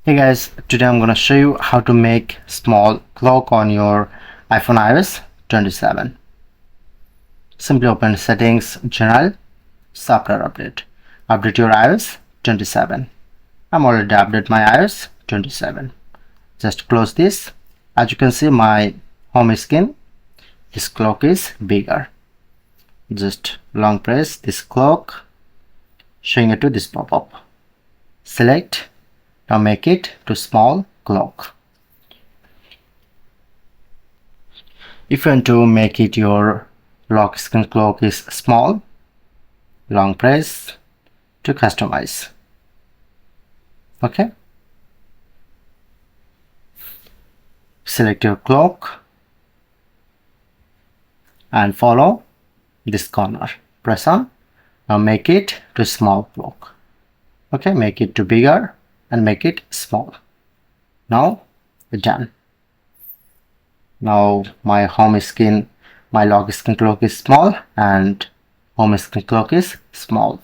Hey guys, today I'm going to show you how to make small clock on your iPhone iOS 27. Simply open settings, general, software update. Update your iOS 27. I'm already updated my iOS 27. Just close this. As you can see, my home screen, this clock is bigger. Just long press this clock, showing it to this pop-up. Select. Now make it to small clock. If you want to make it your lock screen clock is small, long press to customize. Okay. Select your clock and follow this corner. Press on. Now make it to small clock. Okay, make it to bigger and make it small. Now done. Now my home screen, my lock screen clock is small and home screen clock is small.